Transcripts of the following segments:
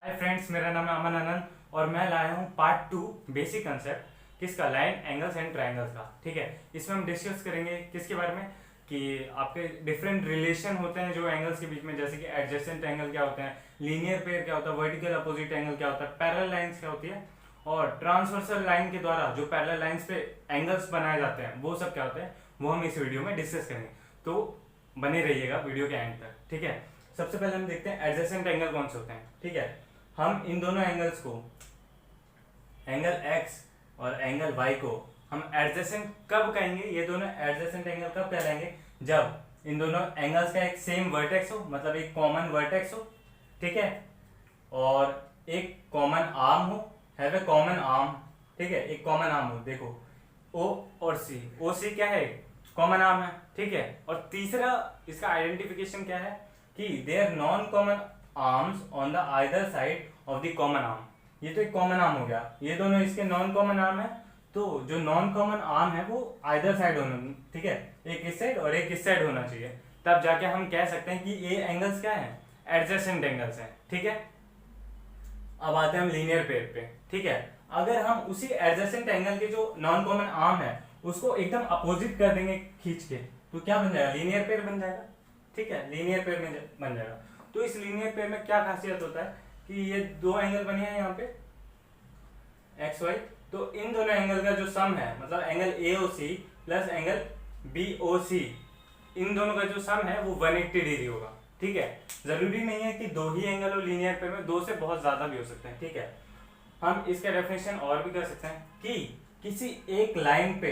Hi friends, मेरा नाम है अमन आनंद और मैं लाया हूँ पार्ट 2 बेसिक कंसेप्ट किसका, लाइन एंगल्स एंड ट्रायंगल्स का। ठीक है, इसमें हम डिस्कस करेंगे किसके बारे में कि आपके डिफरेंट रिलेशन होते हैं जो एंगल्स के बीच में, जैसे कि एडजेसेंट एंगल क्या होते हैं, लीनियर पेयर क्या होता है, वर्टिकल अपोजिट एंगल क्या होता है, पैरेलल लाइंस क्या होती है और ट्रांसवर्सल लाइन के द्वारा जो पैरेलल लाइंस पे एंगल्स बनाए जाते हैं वो सब क्या होते हैं, वो हम इस वीडियो में डिस्कस करेंगे। तो बने रहिएगा वीडियो के एंड तक। ठीक है, सबसे पहले हम देखते हैं एडजेसेंट एंगल कौन से होते हैं। ठीक है, हम इन दोनों एंगल्स को, एंगल एक्स और एंगल वाई को हम एडजेसेंट कब कहेंगे, ये दोनों एडजेसेंट एंगल कब कहलाएंगे, जब इन दोनों एंगल्स का एक सेम वर्टेक्स हो, मतलब एक कॉमन वर्टेक्स हो। ठीक है, और एक कॉमन आर्म हो, हैव ए कॉमन आर्म। ठीक है, एक कॉमन आर्म हो, देखो ओ और सी, ओ सी क्या है, कॉमन आर्म है। ठीक है, और तीसरा इसका आइडेंटिफिकेशन क्या है कि they are non common arms on the either side of the common arm. ये तो एक कॉमन आर्म हो गया, ये दोनों इसके नॉन कॉमन आर्म है, तो जो नॉन कॉमन आर्म है वो आइदर साइड होना, ठीक है, एक इस साइड और एक इस साइड होना चाहिए, तब जाके हम कह सकते हैं कि ये एंगल्स क्या है, एडजेसेंट एंगल्स हैं। ठीक है, अब आते हैं हम लीनियर पेयर पे। ठीक है, अगर हम उसी एडजेसेंट एंगल के जो नॉन कॉमन आर्म है उसको एकदम अपोजिट कर देंगे खींच के, तो क्या बन जाएगा, लीनियर पेयर बन जाएगा। ठीक है, लीनियर पेयर में बन जाएगा। तो इस लीनियर पेयर में क्या खासियत होता है कि ये दो एंगल बने हैं यहाँ पे एक्स वाई, तो इन दोनों एंगल का जो सम है, मतलब angle A O C plus angle B O C, इन दोनों का जो सम है वो 180 डिग्री होगा। ठीक है, जरूरी नहीं है कि दो ही एंगल हो लीनियर पेयर में, दो से बहुत ज्यादा भी हो सकते हैं। ठीक है, हम इसका डेफिनेशन और भी कर सकते हैं कि किसी एक लाइन पे,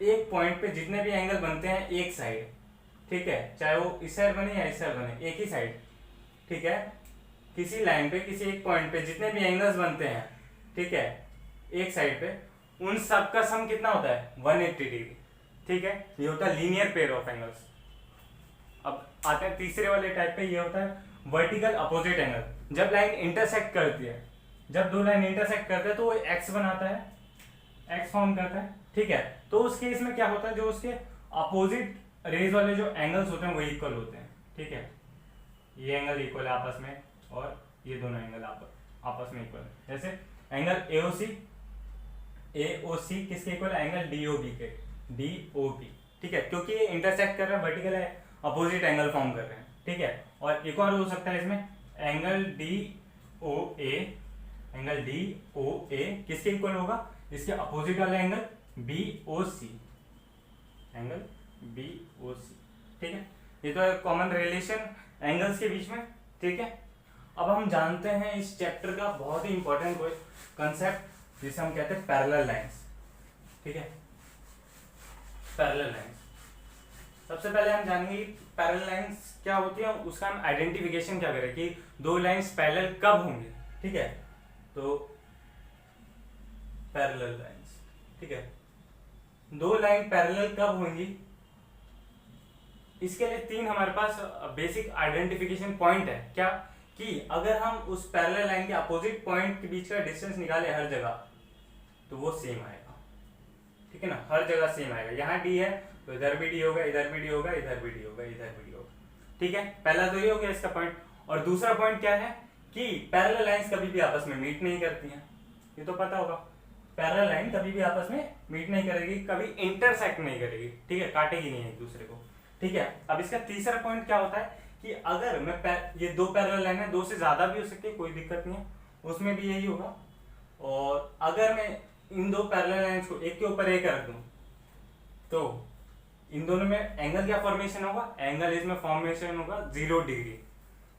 एक पॉइंट पे जितने भी एंगल बनते हैं एक साइड, ठीक है, चाहे वो इस साइड बने या इस साइड बने, एक ही साइड। ठीक है, किसी लाइन पे, किसी एक पॉइंट पे जितने भी एंगल्स बनते हैं, ठीक है, एक साइड पे, उन सब का सम कितना होता है, 180 डिग्री। ठीक है, ये होता है लीनियर पेयर ऑफ एंगल्स। अब आते हैं तीसरे वाले टाइप पे, ये होता है वर्टिकल अपोजिट एंगल। जब लाइन इंटरसेक्ट करती है, जब दो लाइन इंटरसेक्ट करते हैं तो वो एक्स बनाता है, एक्स फॉर्म करता है। ठीक है, तो उस केस में क्या होता है, जो उसके अपोजिट रेज वाले जो एंगल्स होते हैं वो इक्वल होते हैं। ठीक है, ये एंगल इक्वल है आपस में और ये दोनों एंगल आपस में इक्वल है। जैसे एंगल एओसी किसके इक्वल है, एंगल डीओबी के, डीओबी। ठीक है, क्योंकि ये इंटरसेक्ट कर रहे हैं, वर्टिकल है, अपोजिट एंगल फॉर्म कर रहे हैं। ठीक है, और एक और हो सकता है इसमें एंगल डीओए, एंगल डीओए किसके इक्वल होगा, इसके अपोजिट वाला एंगल बीओसी, एंगल बीओसी। ठीक है, ये तो है कॉमन रिलेशन एंगल्स के बीच में। ठीक है, अब हम जानते हैं इस चैप्टर का बहुत ही इंपॉर्टेंट कोई कंसेप्ट जिसे हम कहते हैं पैरेलल लाइंस। ठीक है, पैरेलल लाइंस, सबसे पहले हम जानेंगे पैरेलल लाइंस क्या होती है, उसका हम आइडेंटिफिकेशन क्या करें कि दो लाइंस पैरेलल कब होंगे। ठीक है, तो पैरेलल लाइंस, ठीक है, दो लाइन पैरेलल कब होंगी, इसके लिए तीन हमारे पास बेसिक आइडेंटिफिकेशन पॉइंट है। क्या कि अगर हम उस पैरेलल लाइन के अपोजिट पॉइंट के बीच का डिस्टेंस निकाले हर जगह, तो वो सेम आएगा। ठीक है ना, हर जगह सेम आएगा। यहाँ डी है तो इधर भी डी होगा, इधर भी डी होगा, इधर भी डी होगा, इधर भी डी होगा। ठीक है, पहला तो ये हो गया इसका पॉइंट। और दूसरा पॉइंट क्या है कि पैरेलल लाइंस कभी भी आपस में मीट नहीं करती हैं, ये तो पता होगा। पैरेलल लाइन कभी भी आपस में मीट नहीं करेगी, कभी इंटरसेक्ट नहीं करेगी। ठीक है, काटेगी नहीं एक दूसरे को। ठीक है, अब इसका तीसरा पॉइंट क्या होता है कि अगर मैं ये दो पैरेलल लाइन है, दो से ज्यादा भी हो सकती है, कोई दिक्कत नहीं है, उसमें भी यही होगा। और अगर मैं इन दो पैरेलल लाइंस को एक के ऊपर एक रख दूं, तो इन दोनों में एंगल क्या फॉर्मेशन होगा, एंगल इसमें फॉर्मेशन होगा 0 डिग्री।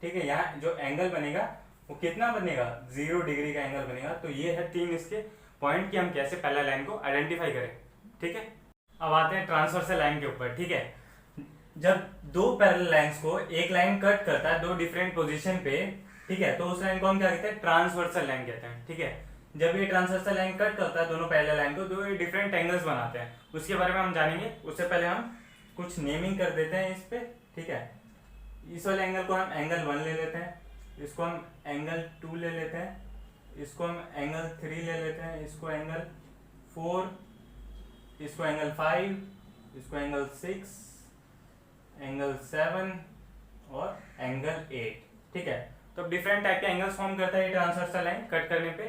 ठीक है, यहाँ जो एंगल बनेगा वो कितना बनेगा, 0 डिग्री का एंगल बनेगा। तो ये है तीन इसके पॉइंट कि हम कैसे पैरेलल लाइन को आइडेंटिफाई करें। ठीक है, अब आते हैं ट्रांसवर्सल लाइन के ऊपर। ठीक है, जब दो पैरेलल लाइंस को एक लाइन कट करता है दो डिफरेंट पोजीशन पे, ठीक है, तो उस लाइन को हम क्या कहते हैं, ट्रांसवर्सल लाइन कहते हैं। ठीक है, जब ये ट्रांसवर्सल लाइन कट करता है दोनों पैरेलल लाइन को, तो ये डिफरेंट एंगल्स बनाते हैं, उसके बारे में हम जानेंगे। उससे पहले हम कुछ नेमिंग कर देते हैं इस पे। ठीक है, इस वाले एंगल को हम एंगल 1 ले लेते हैं, इसको हम एंगल 2 ले लेते हैं, इसको हम एंगल 3 ले लेते हैं, इसको एंगल 4, इसको एंगल 5, इसको एंगल 6, एंगल 7 और एंगल 8। ठीक है, तो अब डिफरेंट टाइप के एंगल्स फॉर्म करता है ये ट्रांसवर्सल लाइन कट करने पे।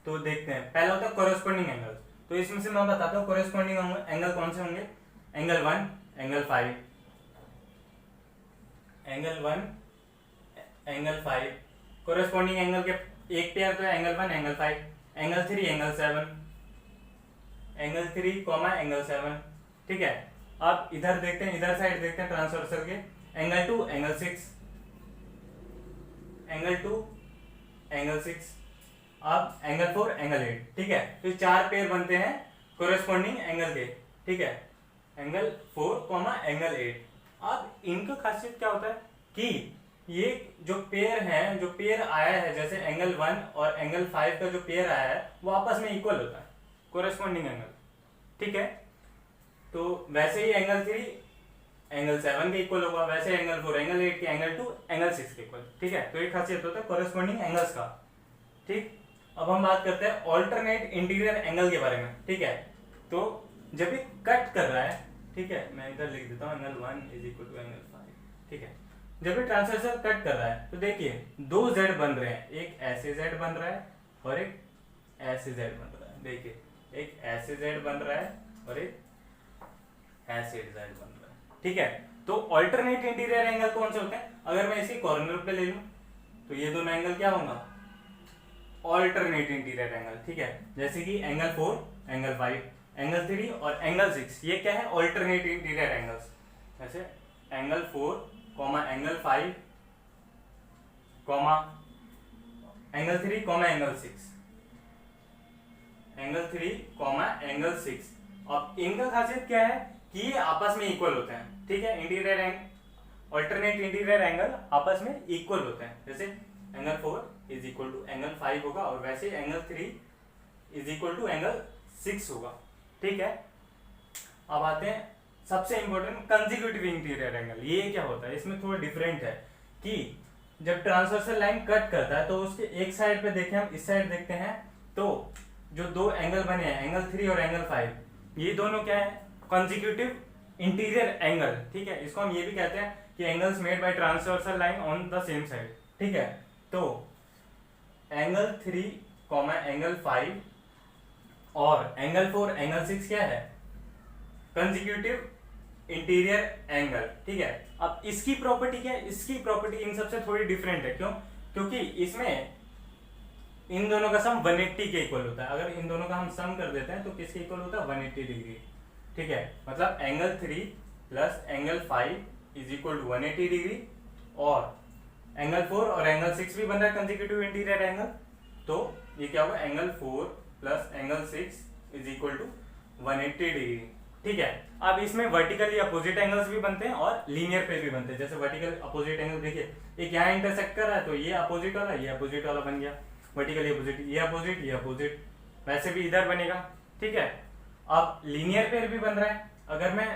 तो देखते हैं, पहला होता है कोरोस्पोंडिंग एंगल। तो इसमें से मैं बताता हूँ कोरोस्पोंडिंग एंगल कौन से होंगे। Angle 1, angle 5, angle 1, angle 5। Corresponding angle के एक पेयर तो है angle 1, angle 5, angle 3, angle 7, angle 3 comma angle 7। ठीक है, अब इधर देखते हैं, इधर साइड देखते हैं ट्रांसवर्सल के। एंगल 2, एंगल 6, एंगल 2, एंगल 6, अब एंगल 4, एंगल 8। ठीक है, तो चार पेयर बनते हैं कोरेस्पॉन्डिंग एंगल के। ठीक है, एंगल 4 कॉमा एंगल 8। अब इनका खासियत क्या होता है कि ये जो पेयर है, जो पेयर आया है, जैसे एंगल 1 और एंगल 5 का जो पेयर आया है वो आपस में इक्वल होता है, कोरेस्पॉन्डिंग एंगल। ठीक है, तो वैसे ही एंगल 3 एंगल 7 के इक्वल होगा, वैसे एंगल 4 एंगल 8 के, एंगल 2 एंगल 6 के इक्वल। ठीक है, तो ये खासियत होता है कोरेस्पॉन्डिंग एंगल्स का। ठीक, अब हम बात करते हैं ऑल्टरनेट इंटीरियर एंगल के बारे में। ठीक है, तो जब ये कट कर रहा है, ठीक है, मैं इधर लिख देता हूँ angle 1 is equal to angle 5। ठीक है, जब ये ट्रांसवर्सल कट कर रहा है तो देखिए दो जेड बन रहे हैं, एक ऐसे जेड बन रहा है और एक ऐसे जेड बन रहा है। देखिए एक ऐसे जेड बन रहा है और एक ऐसे जेड बन रहा है। ठीक है, तो ऑल्टरनेट इंटीरियर एंगल कौन से होते हैं? अगर मैं इसी कॉर्नर पे ले लूं तो ये दोनों एंगल क्या होगा? Alternate interior angle. ठीक है, जैसे कि एंगल 4, एंगल 5, एंगल 3 और एंगल 6, ये क्या है? Alternate interior angles. जैसे angle 4 comma angle 5 comma angle 3 comma angle 6, angle 3 comma angle 6। अब इनका खासियत क्या है कि ये आपस में इक्वल होते हैं। ठीक है, इंटीरियर ऑल्टरनेट इंटीरियर एंगल आपस में इक्वल होते हैं। जैसे angle 4 is equal to angle 5 होगा और वैसे angle 3 is equal to angle 6 होगा। ठीक है, अब आते हैं सबसे इंपॉर्टेंट कंसेक्यूटिव इंटीरियर एंगल। ये क्या होता है? इसमें थोड़ा डिफरेंट है कि जब ट्रांसवर्सल लाइन कट करता है तो उसके एक साइड पे देखें, हम इस साइड देखते हैं तो जो दो एंगल बने हैं एंगल 3 और एंगल 5, ये दोनों क्या है? Consecutive interior angle. ठीक है, इसको हम ये भी कहते हैं कि angles made by transversal line on the same side. ठीक है, तो एंगल 3 कॉमा एंगल 5 और एंगल 4 एंगल 6 क्या है? Consecutive interior angle. ठीक है, अब इसकी प्रॉपर्टी क्या है? इसकी प्रॉपर्टी इन सबसे थोड़ी डिफरेंट है। क्यों? क्योंकि इसमें इन दोनों का सम 180 के इक्वल होता है। अगर इन दोनों का हम सम कर देते हैं तो किसके इक्वल होता है? 180 डिग्री। ठीक है, मतलब angle 3 plus angle 5 is equal to 180 degree और एंगल 4 और एंगल 6 भी बन रहा है कंसेक्यूटिव इंटीरियर एंगल। तो ये क्या होगा? Angle 4 plus angle 6 is equal to 180 degree. ठीक है, अब इसमें वर्टिकली अपोजिट एंगल्स भी बनते हैं और लीनियर पे भी बनते हैं। जैसे वर्टिकल अपोजिट एंगल देखिए, एक यहाँ इंटरसेक्ट कर रहा है तो ये अपोजिट वाला, ये अपोजिट वाला बन गया। वर्टिकली अपोजिट, ये अपोजिट, ये अपोजिट, वैसे भी इधर बनेगा। ठीक है, अब लीनियर पेयर भी बन रहा है। अगर मैं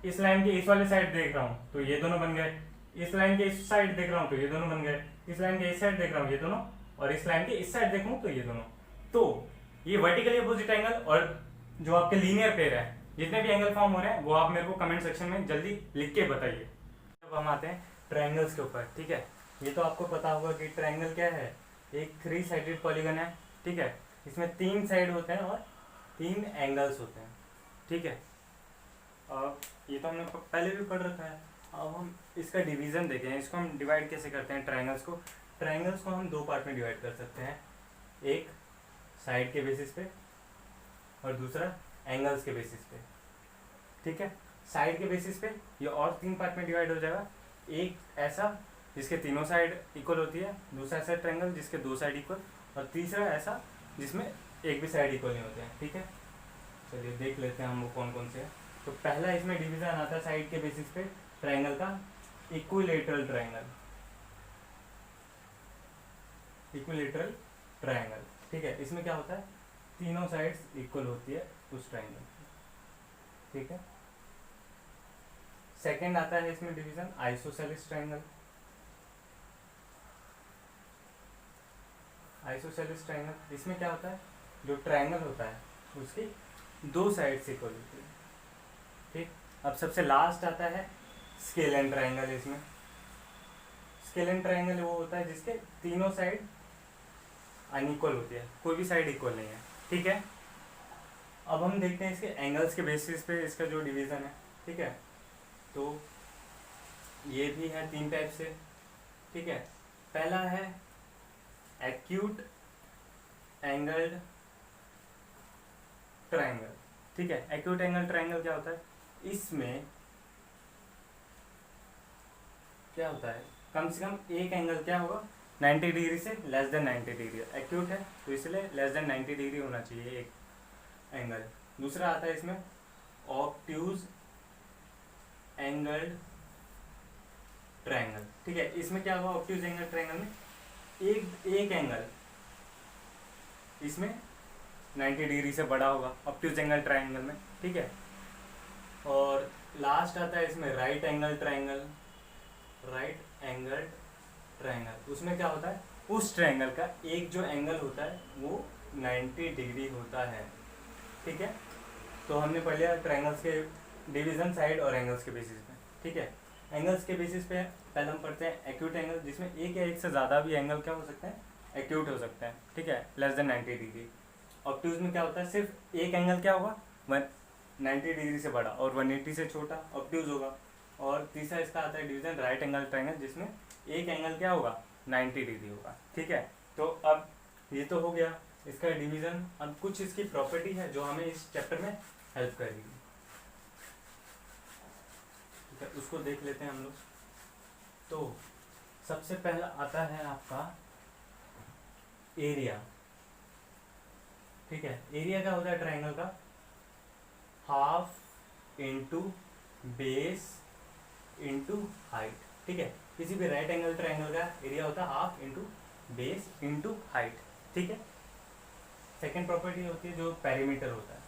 इस लाइन के इस वाले साइड देख रहा हूँ तो ये दोनों बन गए, इस लाइन के इस साइड देख रहा हूँ तो ये दोनों बन गए, इस लाइन के इस साइड देख रहा हूँ ये दोनों, और इस लाइन के इस साइड देखूँ तो ये दोनों। तो ये वर्टिकली अपोजिट एंगल और जो आपके लीनियर पेयर है, जितने भी एंगल फॉर्म हो रहे हैं वो आप मेरे को कमेंट सेक्शन में जल्दी लिख के बताइए। अब हम आते हैं ट्रायंगल्स के ऊपर। ठीक है, ये तो आपको पता होगा कि ट्रायंगल क्या है? एक 3 साइडेड पॉलीगन है। ठीक है, इसमें 3 साइड होते हैं और 3 एंगल्स होते हैं। ठीक है, अब ये तो हमने पहले भी पढ़ रखा है। अब हम इसका डिवीजन देखें, इसको हम डिवाइड कैसे करते हैं ट्रायंगल्स को। ट्रायंगल्स को हम 2 पार्ट में डिवाइड कर सकते हैं, एक साइड के बेसिस पे और दूसरा एंगल्स के बेसिस पे। ठीक है, साइड के बेसिस पे ये और 3 पार्ट में डिवाइड हो जाएगा। एक ऐसा जिसके तीनों साइड इक्वल होती है, दूसरा ऐसा ट्रायंगल जिसके 2 साइड इक्वल, और तीसरा ऐसा जिसमें एक भी साइड इक्वल नहीं होते हैं। ठीक है, चलिए देख लेते हैं हम वो कौन कौन से हैं। तो पहला इसमें डिवीजन आता है साइड के बेसिस पे ट्रायंगल का, इक्विलेटरल ट्रायंगल। Equilateral triangle. ठीक है, इसमें क्या होता है? तीनों साइड्स इक्वल होती है उस ट्रायंगल की। ठीक है, सेकंड आता है इसमें division isosceles triangle. Isosceles triangle, इसमें क्या होता है? जो ट्रायंगल होता है उसकी 2 साइड्स इक्वल होती है। ठीक, अब सबसे लास्ट आता है स्केलेन ट्रायंगल। इसमें स्केलेन ट्राइंगल वो होता है जिसके तीनों साइड अनइक्वल होती है, कोई भी साइड इक्वल नहीं है, ठीक है। अब हम देखते हैं इसके एंगल्स के बेसिस पे इसका जो डिवीज़न है, ठीक है। तो ये भी है 3 टाइप से, ठीक है। पहला है एक्यूट एंगल्ड ट्राइंगल, ठीक है। एक्यूट एंगल ट्राइंगल क्या होता है, इसमें क्या होता है, कम से कम एक एंगल क्या होगा 90 डिग्री से लेस देन 90 डिग्री, एक्यूट है तो इसलिए लेस देन 90 डिग्री होना चाहिए एक एंगल। दूसरा आता है इसमें ऑब्ट्यूज एंगल्ड ट्राइंगल, ठीक है। इसमें क्या होगा, ऑब्ट्यूज एंगल ट्राइंगल में एक एंगल इसमें 90 डिग्री से बड़ा होगा ऑब्ट्यूज एंगल ट्राइंगल में, ठीक है। और लास्ट आता है इसमें right angle triangle, right angle triangle. उसमें क्या होता है, उस ट्राइंगल का एक जो एंगल होता है वो 90 डिग्री होता है, ठीक है। तो हमने पढ़ लिया ट्राइंगल्स के डिवीजन साइड और एंगल्स के बेसिस पे, ठीक है। एंगल्स के बेसिस पे पहले हम पढ़ते हैं एक्यूट एंगल, जिसमें एक या एक से ज़्यादा भी एंगल क्या हो सकते हैं, एक्यूट हो सकते हैं, ठीक है, लेस देन 90 डिग्री। ऑब्ट्यूज में क्या होता है, सिर्फ एक एंगल क्या होगा 90 डिग्री से बड़ा और 180 से छोटा ऑब्ट्यूज होगा। और तीसरा इसका आता है डिवीजन राइट एंगल ट्राइंगल, जिसमें एक एंगल क्या होगा 90 डिग्री होगा, ठीक है। तो अब ये तो हो गया इसका डिवीजन। अब कुछ इसकी प्रॉपर्टी है जो हमें इस चैप्टर में हेल्प करेगी, ठीक है, उसको देख लेते हैं हम लोग। तो सबसे पहला आता है आपका एरिया, ठीक है। एरिया क्या होता है ट्राइंगल का, half into base into height, ठीक है। किसी भी राइट एंगल ट्राइंगल का एरिया होता है half into base into height, ठीक है। सेकेंड प्रॉपर्टी होती है जो पेरीमीटर होता है।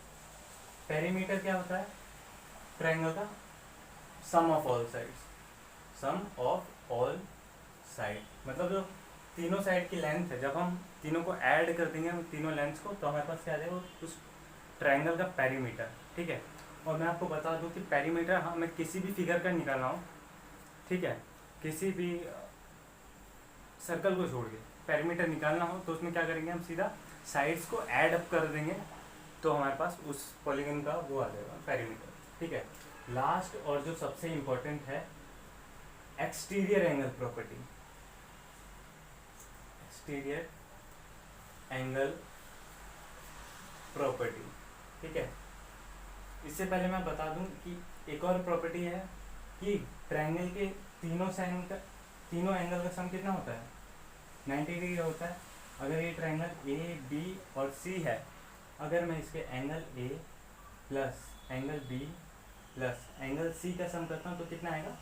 पेरीमीटर क्या होता है ट्राइंगल का, sum of all sides, sum of all side, मतलब जो तीनों साइड की लेंथ है, जब हम तीनों को ऐड कर देंगे हम तीनों लेंथ्स को, तो हमारे पास क्या आ जाएगा उस ट्राइंगल का पेरीमीटर, ठीक है। और मैं आपको बता दूं कि पेरीमीटर हमें किसी भी फिगर का निकालना हो, ठीक है, किसी भी सर्कल को छोड़ के पेरीमीटर निकालना हो तो उसमें क्या करेंगे हम, सीधा साइड्स को ऐड अप कर देंगे तो हमारे पास उस पॉलीगन का वो आ जाएगा पेरीमीटर, ठीक है। लास्ट और जो सबसे इम्पोर्टेंट है exterior angle property, exterior angle property, ठीक है। इससे पहले मैं बता दूं कि एक और प्रॉपर्टी है कि ट्रायंगल के तीनों एंगल का सम कितना होता है 90 डिग्री होता है। अगर ये ट्रायंगल ए बी और सी है, अगर मैं इसके angle A plus angle B plus angle C का सम करता हूँ तो कितना आएगा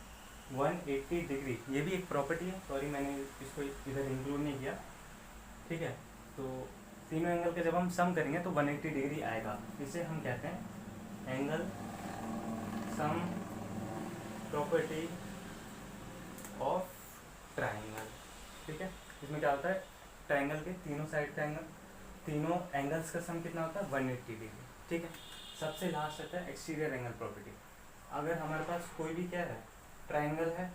180 डिग्री। ये भी एक प्रॉपर्टी है, सॉरी मैंने इसको इधर इंक्लूड नहीं किया, ठीक है। तो तीनों एंगल के जब हम सम करेंगे तो 180 डिग्री आएगा। इसे हम कहते हैं angle sum property of triangle, ठीक है। इसमें क्या होता है ट्रायंगल के तीनों साइड का एंगल, तीनों एंगल्स का सम कितना होता है 180 डिग्री, ठीक है। सबसे लास्ट आता है एक्सटीरियर एंगल प्रॉपर्टी। अगर हमारे पास कोई भी क्या है ट्रायंगल है,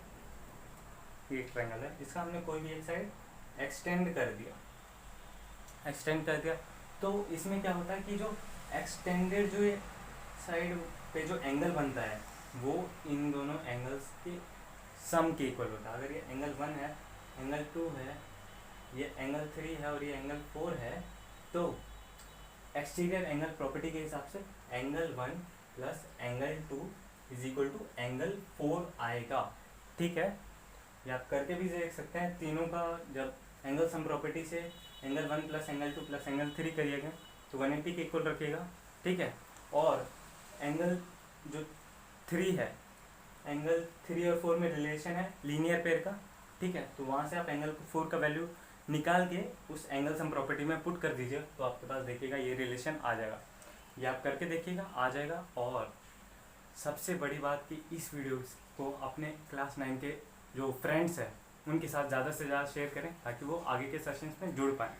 ये ट्रायंगल है, इसका हमने कोई भी एक साइड एक्सटेंड कर दिया तो इसमें क्या होता है कि जो एक्सटेंडेड जो साइड पे जो एंगल बनता है वो इन दोनों एंगल्स के सम के इक्वल होता है। अगर ये एंगल 1 है, एंगल 2 है, ये एंगल 3 है और ये एंगल 4 है, तो एक्सटीरियर एंगल प्रॉपर्टी के हिसाब से angle 1 plus angle 2 is equal to angle 4 आएगा, ठीक है। या आप करके भी देख सकते हैं, तीनों का जब एंगल सम प्रॉपर्टी से angle 1 plus angle 2 plus angle 3 करिएगा तो 180 के इक्वल रखिएगा, ठीक है। और एंगल जो 3 है, एंगल 3 और 4 में रिलेशन है लीनियर पेयर का, ठीक है। तो वहाँ से आप एंगल 4 का वैल्यू निकाल के उस एंगल सम प्रॉपर्टी में पुट कर दीजिए तो आपके पास देखिएगा ये रिलेशन आ जाएगा। ये आप करके देखिएगा आ जाएगा। और सबसे बड़ी बात कि इस वीडियो को अपने क्लास 9 के जो फ्रेंड्स हैं उनके साथ ज़्यादा से ज़्यादा शेयर करें ताकि वो आगे के सेशंस में जुड़ पाएँ।